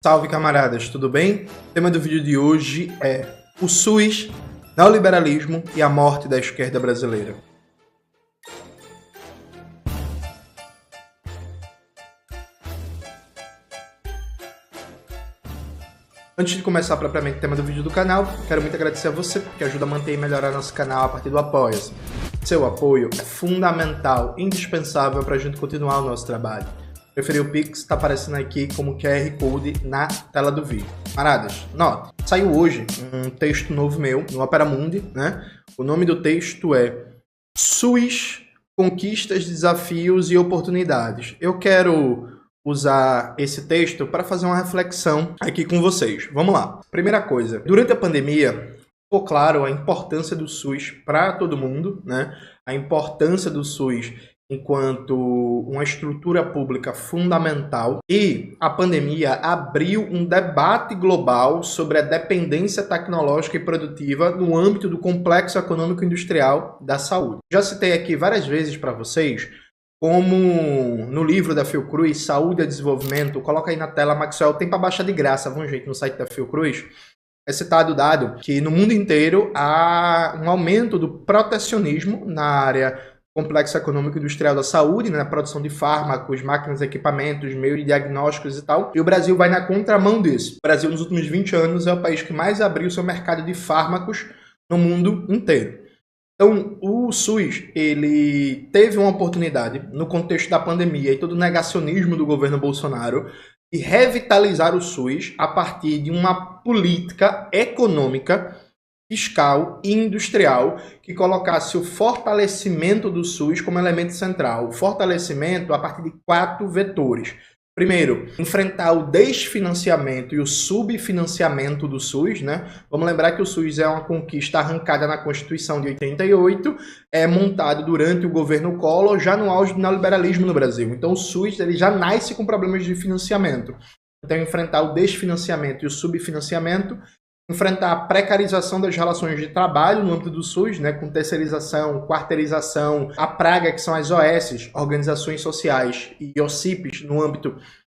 Salve, camaradas, tudo bem? O tema do vídeo de hoje é o SUS, neoliberalismo e a morte da esquerda brasileira. Antes de começar propriamente o tema do vídeo do canal, quero muito agradecer a você que ajuda a manter e melhorar nosso canal a partir do Apoia-se. Seu apoio é fundamental, indispensável para a gente continuar o nosso trabalho. Preferir o Pix, está aparecendo aqui como QR Code na tela do vídeo. Camaradas, note, saiu hoje um texto novo meu no Opera Mundi, né? O nome do texto é SUS, Conquistas, Desafios e Oportunidades. Eu quero usar esse texto para fazer uma reflexão aqui com vocês. Vamos lá. Primeira coisa, durante a pandemia, ficou claro a importância do SUS para todo mundo, né? A importância do SUS enquanto uma estrutura pública fundamental, e a pandemia abriu um debate global sobre a dependência tecnológica e produtiva no âmbito do complexo econômico industrial da saúde. Já citei aqui várias vezes para vocês como no livro da Fiocruz, Saúde e Desenvolvimento, coloca aí na tela, Maxwell, tem para baixar de graça, vamos ver no site da Fiocruz, é citado o dado que no mundo inteiro há um aumento do protecionismo na área complexo econômico industrial da saúde, né, na produção de fármacos, máquinas, equipamentos, meios de diagnósticos e tal, e o Brasil vai na contramão disso. O Brasil, nos últimos 20 anos, é o país que mais abriu seu mercado de fármacos no mundo inteiro. Então, o SUS, ele teve uma oportunidade, no contexto da pandemia e todo o negacionismo do governo Bolsonaro, de revitalizar o SUS a partir de uma política econômica, fiscal e industrial que colocasse o fortalecimento do SUS como elemento central. O fortalecimento a partir de 4 vetores. Primeiro, enfrentar o desfinanciamento e o subfinanciamento do SUS, né? Vamos lembrar que o SUS é uma conquista arrancada na Constituição de 88, é montado durante o governo Collor, já no auge do neoliberalismo no Brasil. Então o SUS ele já nasce com problemas de financiamento. Então enfrentar o desfinanciamento e o subfinanciamento, enfrentar a precarização das relações de trabalho no âmbito do SUS, né, com terceirização, quarteirização, a praga que são as OS, Organizações Sociais, e OCIPs no âmbito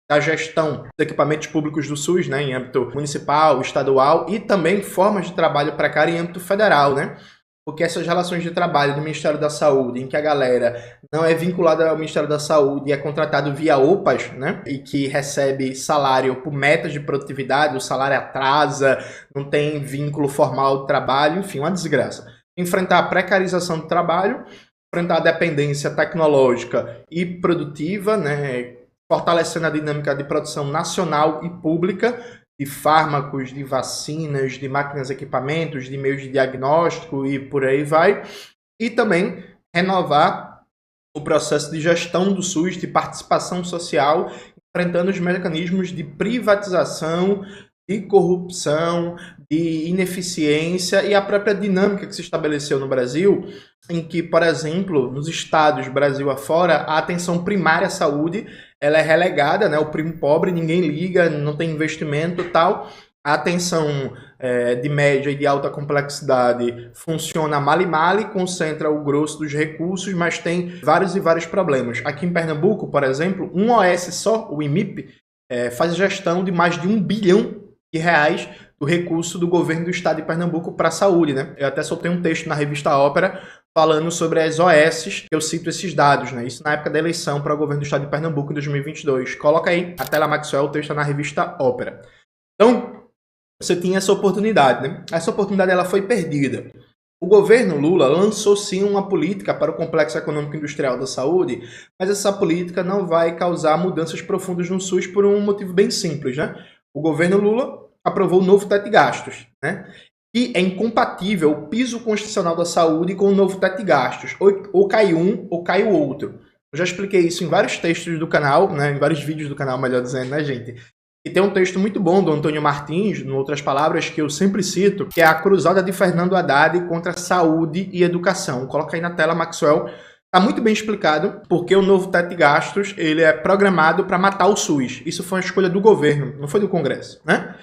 da gestão dos equipamentos públicos do SUS, né, em âmbito municipal, estadual, e também formas de trabalho precário em âmbito federal, né? Porque essas relações de trabalho do Ministério da Saúde, em que a galera não é vinculada ao Ministério da Saúde e é contratado via OPAs, né? E que recebe salário por metas de produtividade, o salário atrasa, não tem vínculo formal de trabalho, enfim, uma desgraça. Enfrentar a precarização do trabalho, enfrentar a dependência tecnológica e produtiva, né? Fortalecendo a dinâmica de produção nacional e pública, de fármacos, de vacinas, de máquinas, equipamentos, de meios de diagnóstico e por aí vai. E também renovar o processo de gestão do SUS, de participação social, enfrentando os mecanismos de privatização, de corrupção, de ineficiência e a própria dinâmica que se estabeleceu no Brasil, em que, por exemplo, nos estados Brasil afora, a atenção primária à saúde ela é relegada, né? O primo pobre, ninguém liga, não tem investimento e tal. A atenção de média e de alta complexidade funciona mal e mal, concentra o grosso dos recursos, mas tem vários e vários problemas. Aqui em Pernambuco, por exemplo, um OS só, o IMIP, faz gestão de mais de R$1 bilhão do recurso do governo do estado de Pernambuco para a saúde, né? Eu até soltei um texto na revista Ópera falando sobre as OS, eu cito esses dados, né? Isso na época da eleição para o governo do estado de Pernambuco em 2022. Coloca aí a tela Maxwell, o texto na revista Ópera. Então, você tinha essa oportunidade, né? Essa oportunidade ela foi perdida. O governo Lula lançou sim uma política para o complexo econômico industrial da saúde, mas essa política não vai causar mudanças profundas no SUS por um motivo bem simples, né? O governo Lula aprovou o novo teto de gastos, né? E é incompatível o piso constitucional da saúde com o novo teto de gastos. Ou cai um, ou cai o outro. Eu já expliquei isso em vários textos do canal, né? Em vários vídeos do canal, melhor dizendo, né, gente? E tem um texto muito bom do Antônio Martins, em outras palavras, que eu sempre cito, que é a cruzada de Fernando Haddad contra saúde e educação. Coloca aí na tela, Maxwell. Está muito bem explicado porque o novo teto de gastos ele é programado para matar o SUS. Isso foi uma escolha do governo, não foi do Congresso, né?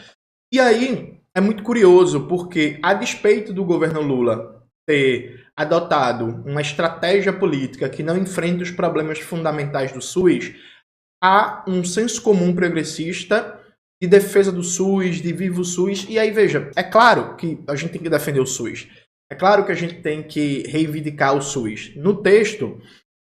E aí é muito curioso porque, a despeito do governo Lula ter adotado uma estratégia política que não enfrenta os problemas fundamentais do SUS, há um senso comum progressista de defesa do SUS, de viva o SUS. E aí, veja, é claro que a gente tem que defender o SUS. É claro que a gente tem que reivindicar o SUS. No texto,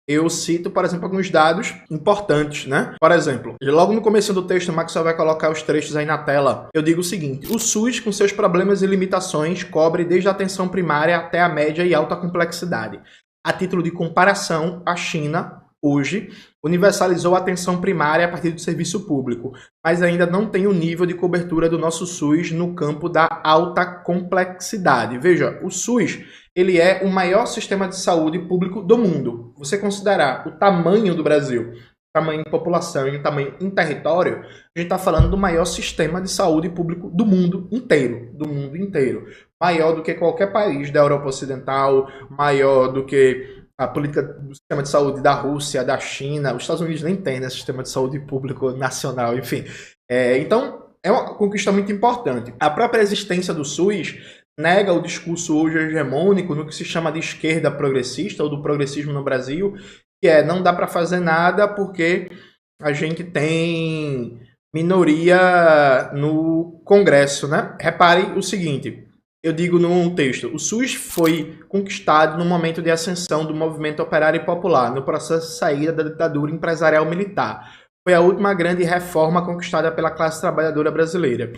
eu cito, por exemplo, alguns dados importantes, né? Por exemplo, logo no começo do texto, o Maxwell vai colocar os trechos aí na tela. Eu digo o seguinte: o SUS, com seus problemas e limitações, cobre desde a atenção primária até a média e alta complexidade. A título de comparação, a China, hoje, universalizou a atenção primária a partir do serviço público, mas ainda não tem o nível de cobertura do nosso SUS no campo da alta complexidade. Veja, o SUS, ele é o maior sistema de saúde público do mundo. Você considerar o tamanho do Brasil, tamanho em população e o tamanho em território, a gente está falando do maior sistema de saúde público do mundo inteiro. Do mundo inteiro. Maior do que qualquer país da Europa Ocidental, maior do que a política do sistema de saúde da Rússia, da China. Os Estados Unidos nem tem, né, sistema de saúde público nacional, enfim. Então, é uma conquista muito importante. A própria existência do SUS nega o discurso hoje hegemônico no que se chama de esquerda progressista ou do progressismo no Brasil, que é não dá para fazer nada porque a gente tem minoria no Congresso, né? Repare o seguinte, eu digo num texto, o SUS foi conquistado no momento de ascensão do movimento operário e popular, no processo de saída da ditadura empresarial militar. Foi a última grande reforma conquistada pela classe trabalhadora brasileira.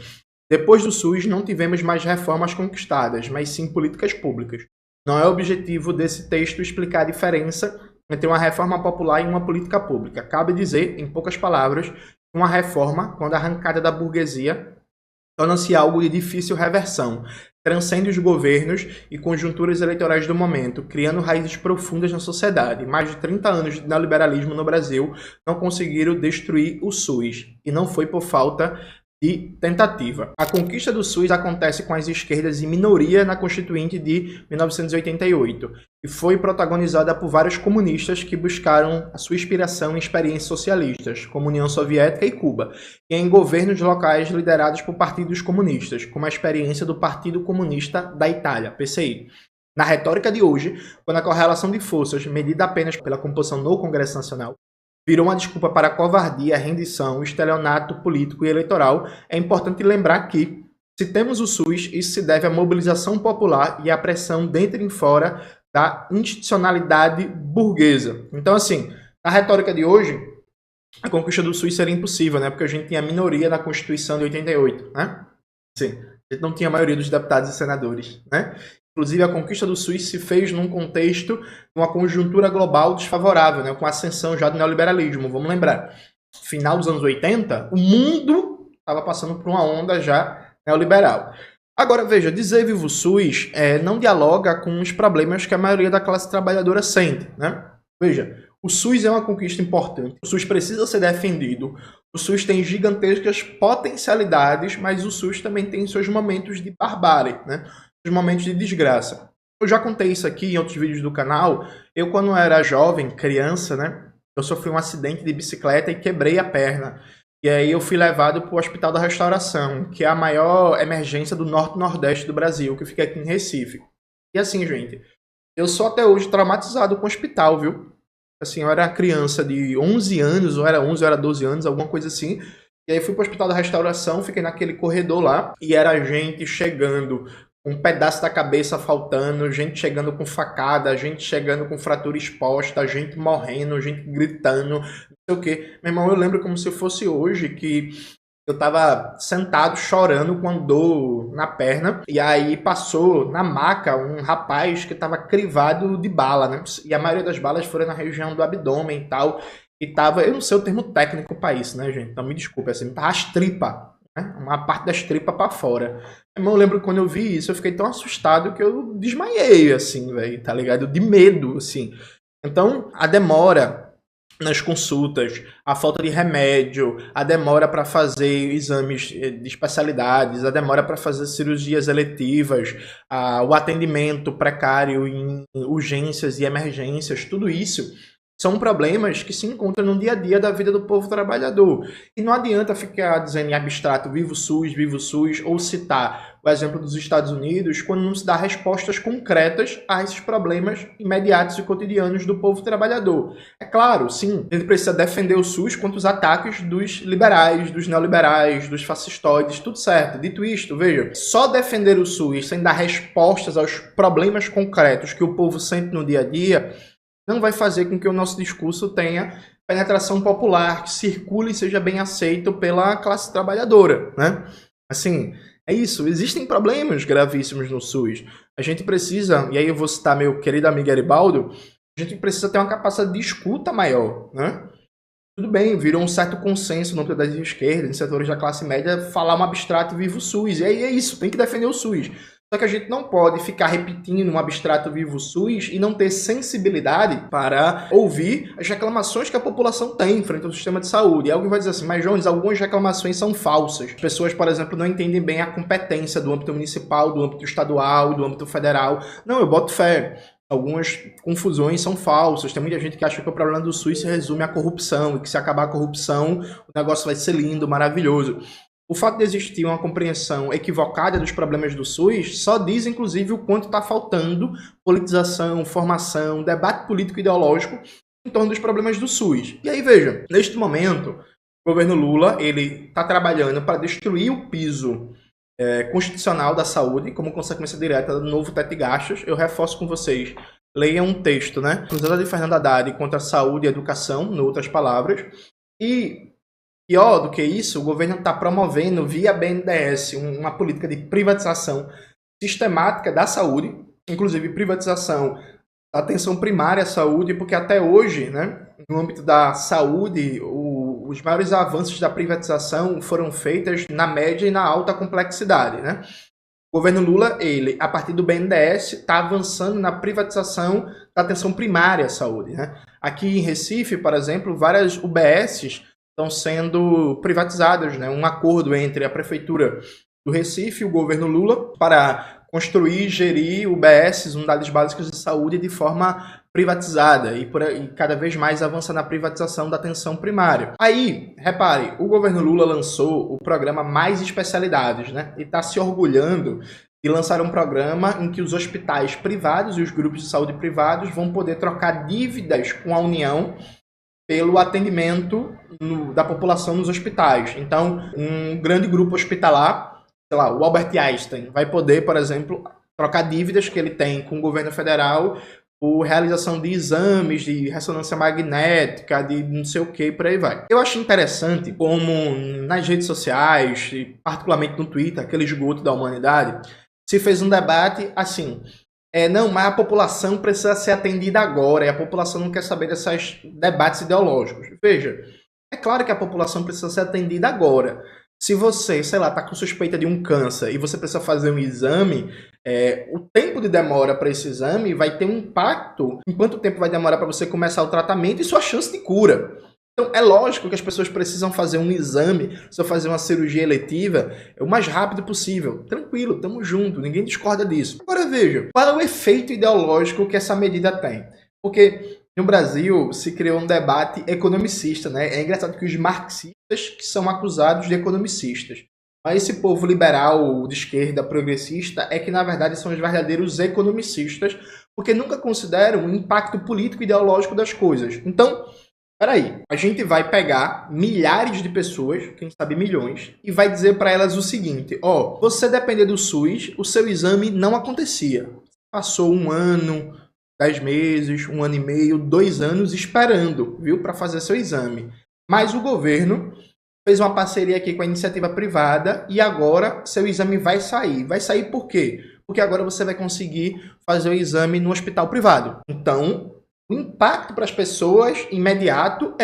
Depois do SUS, não tivemos mais reformas conquistadas, mas sim políticas públicas. Não é objetivo desse texto explicar a diferença entre uma reforma popular e uma política pública. Cabe dizer, em poucas palavras, que uma reforma, quando arrancada da burguesia, torna-se algo de difícil reversão, transcende os governos e conjunturas eleitorais do momento, criando raízes profundas na sociedade. Mais de 30 anos de neoliberalismo no Brasil não conseguiram destruir o SUS, e não foi por falta de tentativa. A conquista do SUS acontece com as esquerdas em minoria na Constituinte de 1988 e foi protagonizada por vários comunistas que buscaram a sua inspiração em experiências socialistas, como União Soviética e Cuba, e em governos locais liderados por partidos comunistas, como a experiência do Partido Comunista da Itália, PCI. Na retórica de hoje, quando a correlação de forças, medida apenas pela composição no Congresso Nacional, virou uma desculpa para a covardia, rendição, estelionato político e eleitoral, é importante lembrar que, se temos o SUS, isso se deve à mobilização popular e à pressão dentro e fora da institucionalidade burguesa. Então, assim, na retórica de hoje, a conquista do SUS seria impossível, né? Porque a gente tinha a minoria na Constituição de 88, né? Sim, a gente não tinha a maioria dos deputados e senadores, né? Inclusive, a conquista do SUS se fez num contexto de uma conjuntura global desfavorável, né, com a ascensão já do neoliberalismo. Vamos lembrar, final dos anos 80, o mundo estava passando por uma onda já neoliberal. Agora, veja, dizer viva o SUS não dialoga com os problemas que a maioria da classe trabalhadora sente, né? Veja, o SUS é uma conquista importante, o SUS precisa ser defendido, o SUS tem gigantescas potencialidades, mas o SUS também tem seus momentos de barbárie, né? Momentos de desgraça. Eu já contei isso aqui em outros vídeos do canal. Eu, quando era jovem, criança, né, eu sofri um acidente de bicicleta e quebrei a perna. E aí eu fui levado para o Hospital da Restauração, que é a maior emergência do norte e nordeste do Brasil, que fica aqui em Recife. E assim, gente, eu sou até hoje traumatizado com o hospital, viu? Assim, eu era criança de 11 anos, ou era 11, ou era 12 anos, alguma coisa assim. E aí fui para o Hospital da Restauração, fiquei naquele corredor lá, e era gente chegando um pedaço da cabeça faltando, gente chegando com facada, gente chegando com fratura exposta, gente morrendo, gente gritando, não sei o quê. Meu irmão, eu lembro como se fosse hoje que eu tava sentado chorando com dor na perna, e aí passou na maca um rapaz que tava crivado de bala, né? E a maioria das balas foram na região do abdômen e tal, e tava, eu não sei o termo técnico para isso, né, gente? Então me desculpe, assim, tava as tripas, né? Uma parte das tripas para fora. Eu lembro que quando eu vi isso, eu fiquei tão assustado que eu desmaiei, assim, velho, tá ligado? De medo, assim. Então, a demora nas consultas, a falta de remédio, a demora para fazer exames de especialidades, a demora para fazer cirurgias eletivas, o atendimento precário em urgências e emergências, tudo isso São problemas que se encontram no dia a dia da vida do povo trabalhador. E não adianta ficar dizendo em abstrato viva o SUS, ou citar o exemplo dos Estados Unidos, quando não se dá respostas concretas a esses problemas imediatos e cotidianos do povo trabalhador. É claro, sim, a gente precisa defender o SUS contra os ataques dos liberais, dos neoliberais, dos fascistoides, tudo certo. Dito isto, veja, só defender o SUS sem dar respostas aos problemas concretos que o povo sente no dia a dia não vai fazer com que o nosso discurso tenha penetração popular, que circule e seja bem aceito pela classe trabalhadora, né? Assim, é isso. Existem problemas gravíssimos no SUS. A gente precisa, e aí eu vou citar meu querido amigo Garibaldo, a gente precisa ter uma capacidade de escuta maior, né? Tudo bem, virou um certo consenso no âmbito das esquerdas, em setores da classe média, falar um abstrato viva o SUS. E aí é isso, tem que defender o SUS. Só que a gente não pode ficar repetindo um abstrato vivo SUS e não ter sensibilidade para ouvir as reclamações que a população tem frente ao sistema de saúde. E alguém vai dizer assim, mas Jones, algumas reclamações são falsas. As pessoas, por exemplo, não entendem bem a competência do âmbito municipal, do âmbito estadual, do âmbito federal. Não, eu boto fé. Algumas confusões são falsas. Tem muita gente que acha que o problema do SUS se resume à corrupção e que se acabar a corrupção, o negócio vai ser lindo, maravilhoso. O fato de existir uma compreensão equivocada dos problemas do SUS só diz, inclusive, o quanto está faltando politização, formação, debate político e ideológico em torno dos problemas do SUS. E aí, veja, neste momento, o governo Lula ele está trabalhando para destruir o piso constitucional da saúde, como consequência direta do novo teto de gastos. Eu reforço com vocês, leiam um texto, né? Cruzada de Fernando Haddad contra a saúde e a educação, em outras palavras. E pior do que isso, o governo está promovendo via BNDES uma política de privatização sistemática da saúde, inclusive privatização da atenção primária à saúde, porque até hoje, né, no âmbito da saúde, os maiores avanços da privatização foram feitos na média e na alta complexidade, né? O governo Lula, ele, a partir do BNDES, está avançando na privatização da atenção primária à saúde, né? Aqui em Recife, por exemplo, várias UBSs estão sendo privatizadas, né? Um acordo entre a Prefeitura do Recife e o governo Lula para construir e gerir UBSs, unidades básicas de saúde, de forma privatizada e cada vez mais avança na privatização da atenção primária. Aí, repare, o governo Lula lançou o programa Mais Especialidades, né? E está se orgulhando de lançar um programa em que os hospitais privados e os grupos de saúde privados vão poder trocar dívidas com a União pelo atendimento da população nos hospitais. Então, um grande grupo hospitalar, sei lá, o Albert Einstein, vai poder, por exemplo, trocar dívidas que ele tem com o governo federal por realização de exames de ressonância magnética, de não sei o que, por aí vai. Eu acho interessante como nas redes sociais, e particularmente no Twitter, aquele esgoto da humanidade, se fez um debate assim... não, mas a população precisa ser atendida agora, e a população não quer saber desses debates ideológicos. Veja, é claro que a população precisa ser atendida agora. Se você, sei lá, está com suspeita de um câncer e você precisa fazer um exame, o tempo de demora para esse exame vai ter um impacto em quanto tempo vai demorar para você começar o tratamento e sua chance de cura. Então, é lógico que as pessoas precisam fazer um exame, precisam fazer uma cirurgia eletiva o mais rápido possível. Tranquilo, tamo junto, ninguém discorda disso. Agora veja, qual é o efeito ideológico que essa medida tem? Porque no Brasil se criou um debate economicista, né? É engraçado que os marxistas que são acusados de economicistas. Mas esse povo liberal, de esquerda, progressista, é que na verdade são os verdadeiros economicistas, porque nunca consideram o impacto político e ideológico das coisas. Então... peraí, a gente vai pegar milhares de pessoas, quem sabe milhões, e vai dizer para elas o seguinte, você depender do SUS, o seu exame não acontecia. Passou 1 ano, 10 meses, 1 ano e meio, 2 anos esperando, viu, para fazer seu exame. Mas o governo fez uma parceria aqui com a iniciativa privada e agora seu exame vai sair. Vai sair por quê? Porque agora você vai conseguir fazer o exame no hospital privado. Então... o impacto para as pessoas imediato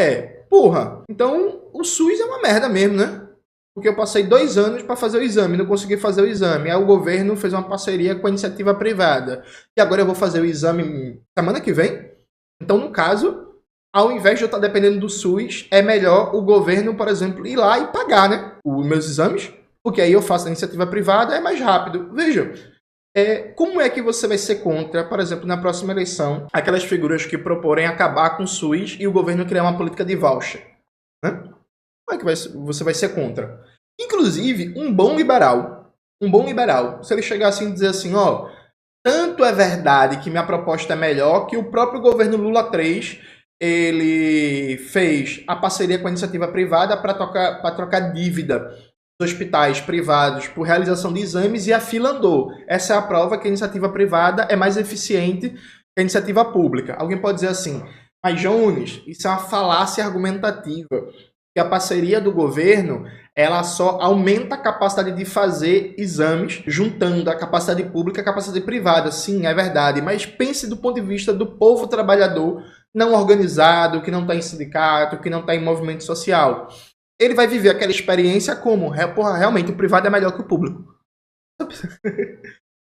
porra, então o SUS é uma merda mesmo, né? Porque eu passei 2 anos para fazer o exame, não consegui fazer o exame. Aí o governo fez uma parceria com a iniciativa privada. E agora eu vou fazer o exame semana que vem? Então, no caso, ao invés de eu estar dependendo do SUS, é melhor o governo, por exemplo, ir lá e pagar, né? Os meus exames. Porque aí eu faço a iniciativa privada, é mais rápido. Veja, Como é que você vai ser contra, por exemplo, na próxima eleição, aquelas figuras que proporem acabar com o SUS e o governo criar uma política de voucher? Né? Como é que você vai ser contra? Inclusive, um bom liberal, se ele chegar assim e dizer assim, ó, tanto é verdade que minha proposta é melhor que o próprio governo Lula 3, ele fez a parceria com a iniciativa privada para trocar dívida dos hospitais privados por realização de exames e a fila andou. Essa é a prova que a iniciativa privada é mais eficiente que a iniciativa pública. Alguém pode dizer assim, mas Jones, isso é uma falácia argumentativa, que a parceria do governo ela só aumenta a capacidade de fazer exames, juntando a capacidade pública e a capacidade privada. Sim, é verdade, mas pense do ponto de vista do povo trabalhador não organizado, que não está em sindicato, que não está em movimento social. Ele vai viver aquela experiência como, porra, realmente o privado é melhor que o público.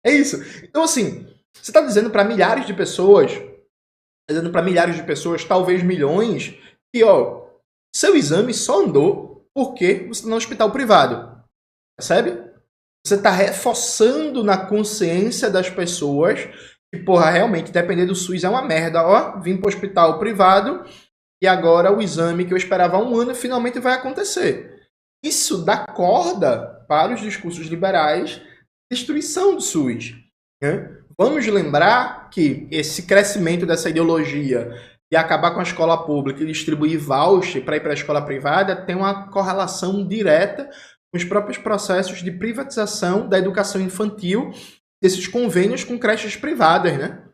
É isso. Então, assim, você está dizendo para milhares de pessoas, talvez milhões, que, ó, seu exame só andou porque você está no hospital privado. Percebe? Você está reforçando na consciência das pessoas que, porra, realmente, depender do SUS é uma merda. Ó, vim para o hospital privado e agora o exame que eu esperava há um ano finalmente vai acontecer. Isso dá corda para os discursos liberais de destruição do SUS. Né? Vamos lembrar que esse crescimento dessa ideologia de acabar com a escola pública e distribuir voucher para ir para a escola privada tem uma correlação direta com os próprios processos de privatização da educação infantil, desses convênios com creches privadas, né?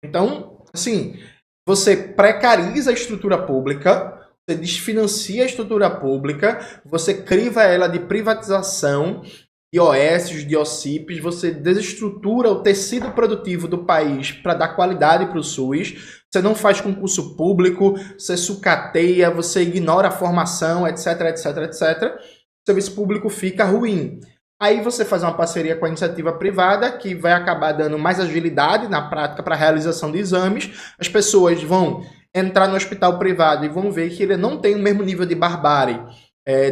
Então, assim, você precariza a estrutura pública, você desfinancia a estrutura pública, você criva ela de privatização, de OS, de OCIPs, você desestrutura o tecido produtivo do país para dar qualidade para o SUS, você não faz concurso público, você sucateia, você ignora a formação, etc, etc, etc. O serviço público fica ruim. Aí você faz uma parceria com a iniciativa privada, que vai acabar dando mais agilidade na prática para a realização de exames. As pessoas vão entrar no hospital privado e vão ver que ele não tem o mesmo nível de barbárie,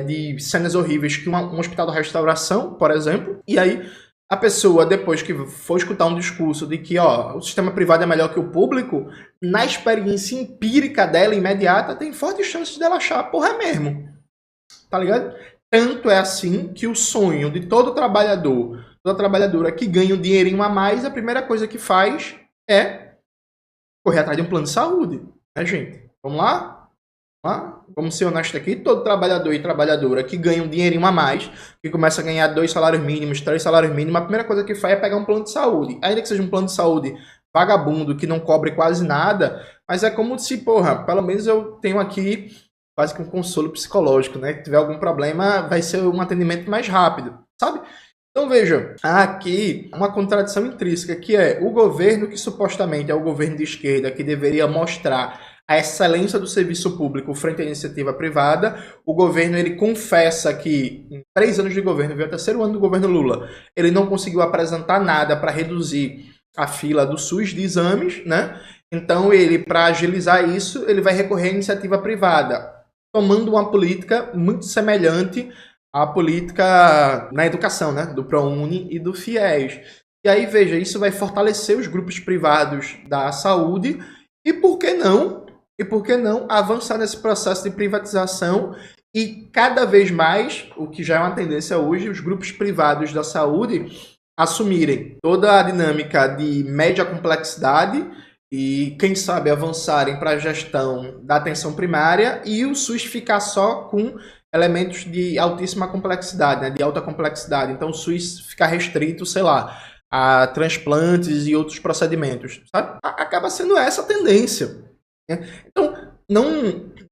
de cenas horríveis que um hospital de restauração, por exemplo. E aí a pessoa, depois que for escutar um discurso de que ó, o sistema privado é melhor que o público, na experiência empírica dela, imediata, tem forte chance dela achar, porra, é mesmo. Tá ligado? Tanto é assim que o sonho de todo trabalhador, toda trabalhadora que ganha um dinheirinho a mais, a primeira coisa que faz é correr atrás de um plano de saúde. Né, gente? Vamos lá? Vamos ser honestos aqui. Todo trabalhador e trabalhadora que ganha um dinheirinho a mais, que começa a ganhar 2 salários mínimos, 3 salários mínimos, a primeira coisa que faz é pegar um plano de saúde. Ainda que seja um plano de saúde vagabundo, que não cobre quase nada, mas é como se, porra, pelo menos eu tenho aqui quase que um consolo psicológico, né? Se tiver algum problema, vai ser um atendimento mais rápido, sabe? Então veja, há aqui uma contradição intrínseca, que é o governo que supostamente é o governo de esquerda, que deveria mostrar a excelência do serviço público frente à iniciativa privada. O governo, ele confessa que em 3 anos de governo, veio o 3º ano do governo Lula, ele não conseguiu apresentar nada para reduzir a fila do SUS de exames, né? Então ele, para agilizar isso, ele vai recorrer à iniciativa privada, tomando uma política muito semelhante à política na educação, né? Do ProUni e do FIES. E aí, veja, isso vai fortalecer os grupos privados da saúde e por que não avançar nesse processo de privatização e cada vez mais, o que já é uma tendência hoje, os grupos privados da saúde assumirem toda a dinâmica de média complexidade e, quem sabe, avançarem para a gestão da atenção primária e o SUS ficar só com elementos de altíssima complexidade, né, de alta complexidade. Então o SUS ficar restrito, sei lá, a transplantes e outros procedimentos, sabe? Acaba sendo essa a tendência. Né? Então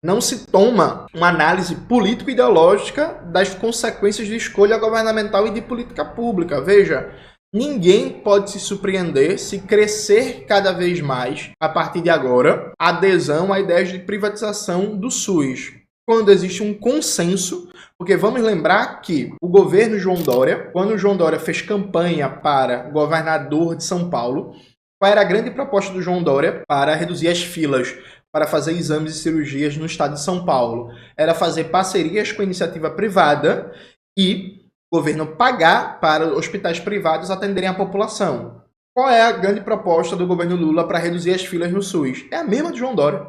não se toma uma análise político-ideológica das consequências de escolha governamental e de política pública. Veja, ninguém pode se surpreender se crescer cada vez mais, a partir de agora, a adesão a ideias de privatização do SUS. Quando existe um consenso, porque vamos lembrar que o governo João Dória, quando o João Dória fez campanha para governador de São Paulo, qual era a grande proposta do João Dória para reduzir as filas para fazer exames e cirurgias no estado de São Paulo? Era fazer parcerias com a iniciativa privada e o governo pagar para hospitais privados atenderem a população. Qual é a grande proposta do governo Lula para reduzir as filas no SUS? É a mesma de João Dória.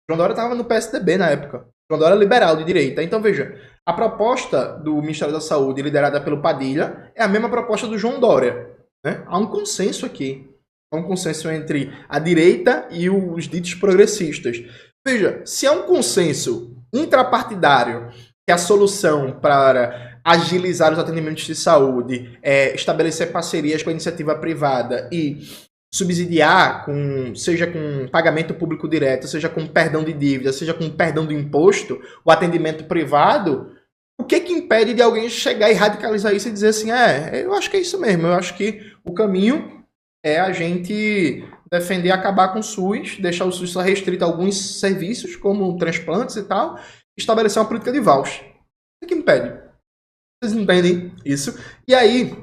João Dória estava no PSDB na época. João Dória é liberal, de direita. Então, veja, a proposta do Ministério da Saúde, liderada pelo Padilha, é a mesma proposta do João Dória. Né? Há um consenso aqui. Há um consenso entre a direita e os ditos progressistas. Veja, se há um consenso intrapartidário que a solução para agilizar os atendimentos de saúde é estabelecer parcerias com a iniciativa privada e subsidiar, seja com pagamento público direto, seja com perdão de dívida, seja com perdão do imposto, o atendimento privado, o que impede de alguém chegar e radicalizar isso e dizer assim, eu acho que é isso mesmo, eu acho que o caminho é a gente defender acabar com o SUS, deixar o SUS só restrito a alguns serviços, como transplantes e tal, estabelecer uma política de voucher. O que impede? Vocês entendem isso? E aí,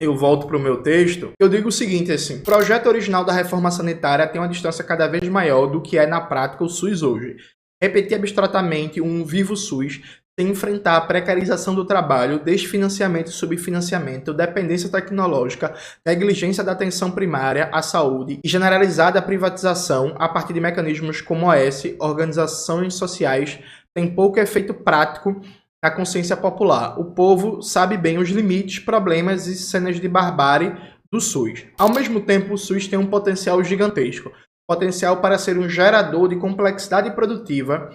eu volto para o meu texto, eu digo o seguinte, assim, o projeto original da reforma sanitária tem uma distância cada vez maior do que é na prática o SUS hoje. Repetir abstratamente um vivo SUS sem enfrentar a precarização do trabalho, desfinanciamento e subfinanciamento, dependência tecnológica, negligência da atenção primária à saúde e generalizada privatização a partir de mecanismos como OS, organizações sociais, tem pouco efeito prático na consciência popular. O povo sabe bem os limites, problemas e cenas de barbárie do SUS. Ao mesmo tempo, o SUS tem um potencial gigantesco. Potencial para ser um gerador de complexidade produtiva,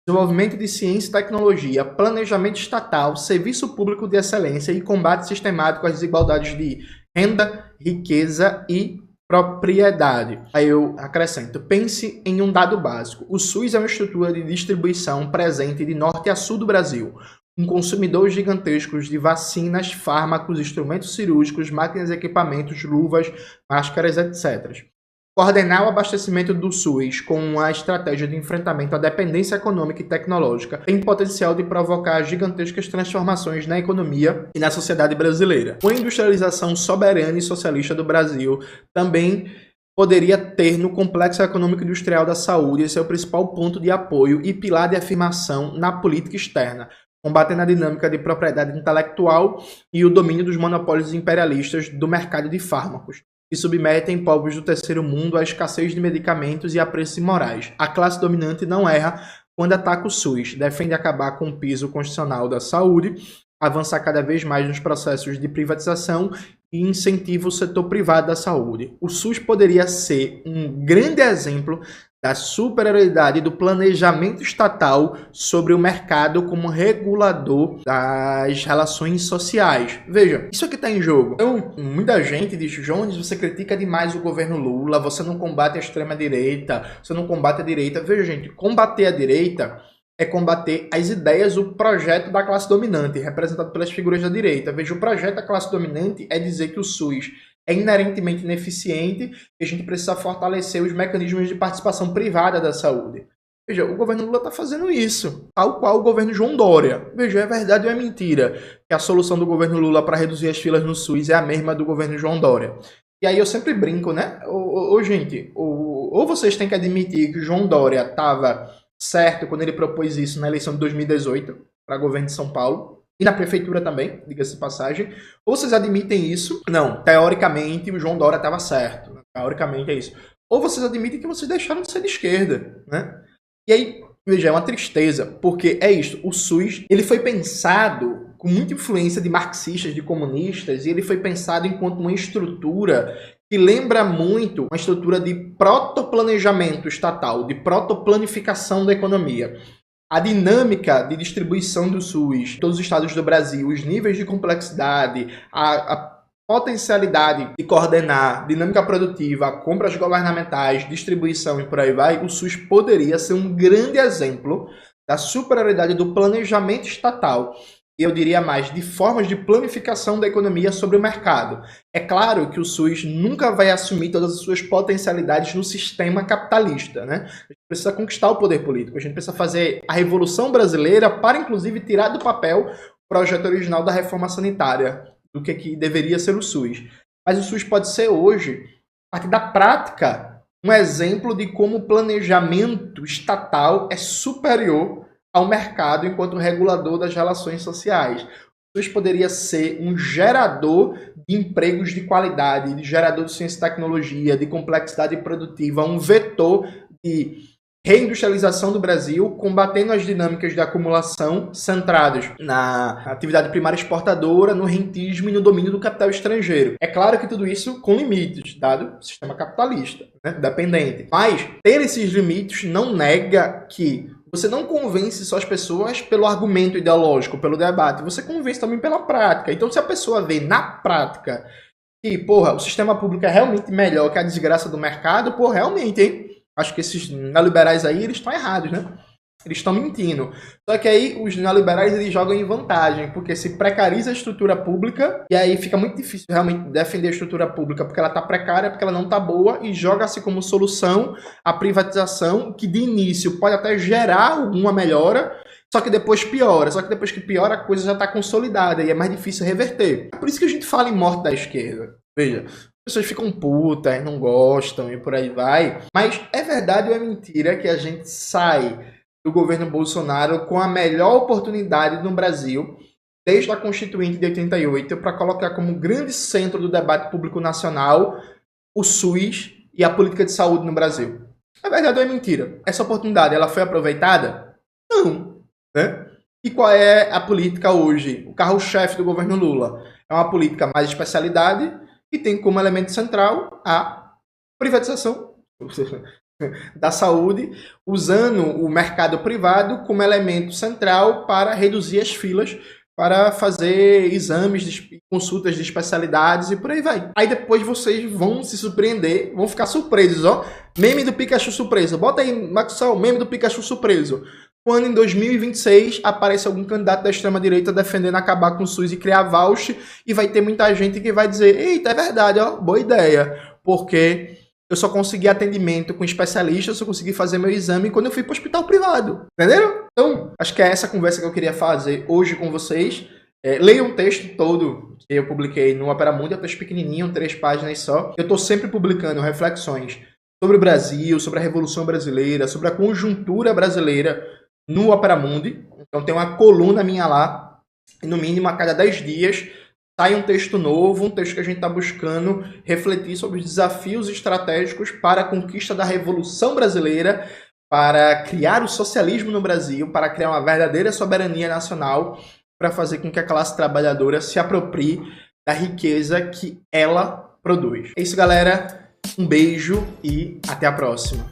desenvolvimento de ciência e tecnologia, planejamento estatal, serviço público de excelência e combate sistemático às desigualdades de renda, riqueza e propriedade. Aí eu acrescento, pense em um dado básico. O SUS é uma estrutura de distribuição presente de norte a sul do Brasil. Um consumidor gigantesco de vacinas, fármacos, instrumentos cirúrgicos, máquinas e equipamentos, luvas, máscaras, etc. Coordenar o abastecimento do SUS com a estratégia de enfrentamento à dependência econômica e tecnológica tem potencial de provocar gigantescas transformações na economia e na sociedade brasileira. A industrialização soberana e socialista do Brasil também poderia ter no complexo econômico industrial da saúde esse é o principal ponto de apoio e pilar de afirmação na política externa, combatendo a dinâmica de propriedade intelectual e o domínio dos monopólios imperialistas do mercado de fármacos, que submetem povos do terceiro mundo à escassez de medicamentos e a preços imorais. A classe dominante não erra quando ataca o SUS, defende acabar com o piso constitucional da saúde, avançar cada vez mais nos processos de privatização e incentiva o setor privado da saúde. O SUS poderia ser um grande exemplo da superioridade do planejamento estatal sobre o mercado como regulador das relações sociais. Veja, isso aqui está em jogo. Então, muita gente diz, Jones, você critica demais o governo Lula, você não combate a extrema-direita, você não combate a direita. Veja, gente, combater a direita é combater as ideias, o projeto da classe dominante, representado pelas figuras da direita. Veja, o projeto da classe dominante é dizer que o SUS é inerentemente ineficiente e a gente precisa fortalecer os mecanismos de participação privada da saúde. Veja, o governo Lula está fazendo isso, tal qual o governo João Dória. Veja, é verdade ou é mentira que a solução do governo Lula para reduzir as filas no SUS é a mesma do governo João Dória? E aí eu sempre brinco, né? Gente, ou vocês têm que admitir que o João Dória estava certo quando ele propôs isso na eleição de 2018 para governo de São Paulo, e na prefeitura também, diga-se de passagem. Ou vocês admitem isso? Não, teoricamente o João Dória estava certo. Teoricamente é isso. Ou vocês admitem que vocês deixaram de ser de esquerda, né? E aí, veja, é uma tristeza, porque é isto. O SUS, ele foi pensado com muita influência de marxistas, de comunistas, e ele foi pensado enquanto uma estrutura que lembra muito uma estrutura de protoplanejamento estatal, de protoplanificação da economia. A dinâmica de distribuição do SUS em todos os estados do Brasil, os níveis de complexidade, a potencialidade de coordenar dinâmica produtiva, compras governamentais, distribuição e por aí vai, o SUS poderia ser um grande exemplo da superioridade do planejamento estatal. E eu diria mais, de formas de planificação da economia sobre o mercado. É claro que o SUS nunca vai assumir todas as suas potencialidades no sistema capitalista, né? A gente precisa conquistar o poder político, a gente precisa fazer a Revolução Brasileira para, inclusive, tirar do papel o projeto original da reforma sanitária, do que deveria ser o SUS. Mas o SUS pode ser hoje, a partir da prática, um exemplo de como o planejamento estatal é superior ao mercado enquanto regulador das relações sociais. SUS poderia ser um gerador de empregos de qualidade, de gerador de ciência e tecnologia, de complexidade produtiva, um vetor de reindustrialização do Brasil, combatendo as dinâmicas de acumulação centradas na atividade primária exportadora, no rentismo e no domínio do capital estrangeiro. É claro que tudo isso com limites, dado o sistema capitalista, né, dependente. Mas ter esses limites não nega que você não convence só as pessoas pelo argumento ideológico, pelo debate, você convence também pela prática. Então, se a pessoa vê na prática que, porra, o sistema público é realmente melhor que a desgraça do mercado, pô, realmente, hein? Acho que esses neoliberais aí, eles estão errados, né? Eles estão mentindo. Só que aí os neoliberais, eles jogam em vantagem, porque se precariza a estrutura pública, e aí fica muito difícil realmente defender a estrutura pública, porque ela está precária, porque ela não está boa, e joga-se como solução a privatização, que de início pode até gerar alguma melhora, só que depois piora. Só que depois que piora, a coisa já está consolidada, e é mais difícil reverter. É por isso que a gente fala em morte da esquerda. Veja, as pessoas ficam putas, não gostam, e por aí vai. Mas é verdade ou é mentira que a gente sai do governo Bolsonaro com a melhor oportunidade no Brasil, desde a Constituinte de 88, para colocar como grande centro do debate público nacional o SUS e a política de saúde no Brasil? É verdade ou é mentira? Essa oportunidade, ela foi aproveitada? Não. Né? E qual é a política hoje? O carro-chefe do governo Lula é uma política mais de especialidade e tem como elemento central a privatização da saúde, usando o mercado privado como elemento central para reduzir as filas, para fazer exames, consultas de especialidades e por aí vai. Aí depois vocês vão se surpreender, vão ficar surpresos, ó. Meme do Pikachu surpreso. Bota aí, Maxwell, meme do Pikachu surpreso. Quando em 2026 aparece algum candidato da extrema-direita defendendo acabar com o SUS e criar voucher, e vai ter muita gente que vai dizer, eita, é verdade, ó, boa ideia, porque eu só consegui atendimento com especialista, eu só consegui fazer meu exame quando eu fui para o hospital privado. Entenderam? Então, acho que é essa conversa que eu queria fazer hoje com vocês. Leiam um texto todo que eu publiquei no Opera Mundi, é um texto pequenininho, 3 páginas só. Eu estou sempre publicando reflexões sobre o Brasil, sobre a Revolução Brasileira, sobre a conjuntura brasileira no Opera Mundi. Então tem uma coluna minha lá, e no mínimo a cada 10 dias sai um texto novo, um texto que a gente está buscando refletir sobre os desafios estratégicos para a conquista da Revolução Brasileira, para criar o socialismo no Brasil, para criar uma verdadeira soberania nacional, para fazer com que a classe trabalhadora se aproprie da riqueza que ela produz. É isso, galera. Um beijo e até a próxima.